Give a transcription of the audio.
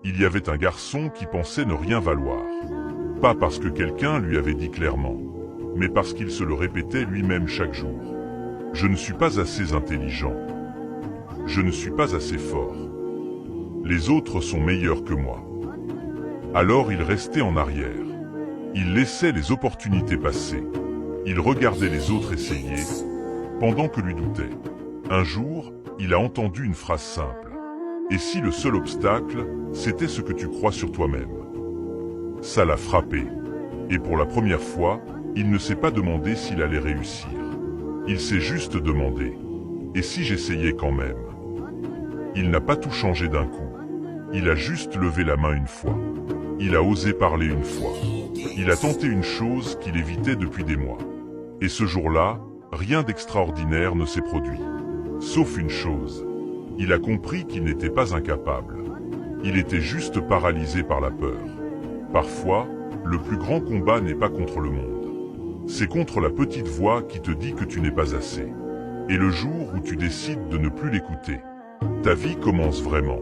Il y avait un garçon qui pensait ne rien valoir. Pas parce que quelqu'un lui avait dit clairement, mais parce qu'il se le répétait lui-même chaque jour. Je ne suis pas assez intelligent. Je ne suis pas assez fort. Les autres sont meilleurs que moi. Alors il restait en arrière. Il laissait les opportunités passer. Il regardait les autres essayer, pendant que lui doutait. Un jour, il a entendu une phrase simple. Et si le seul obstacle, c'était ce que tu crois sur toi-même? Ça l'a frappé. Et pour la première fois, il ne s'est pas demandé s'il allait réussir. Il s'est juste demandé. Et si j'essayais quand même? Il n'a pas tout changé d'un coup. Il a juste levé la main une fois. Il a osé parler une fois. Il a tenté une chose qu'il évitait depuis des mois. Et ce jour-là, rien d'extraordinaire ne s'est produit. Sauf une chose. Il a compris qu'il n'était pas incapable. Il était juste paralysé par la peur. Parfois, le plus grand combat n'est pas contre le monde. C'est contre la petite voix qui te dit que tu n'es pas assez. Et le jour où tu décides de ne plus l'écouter, ta vie commence vraiment.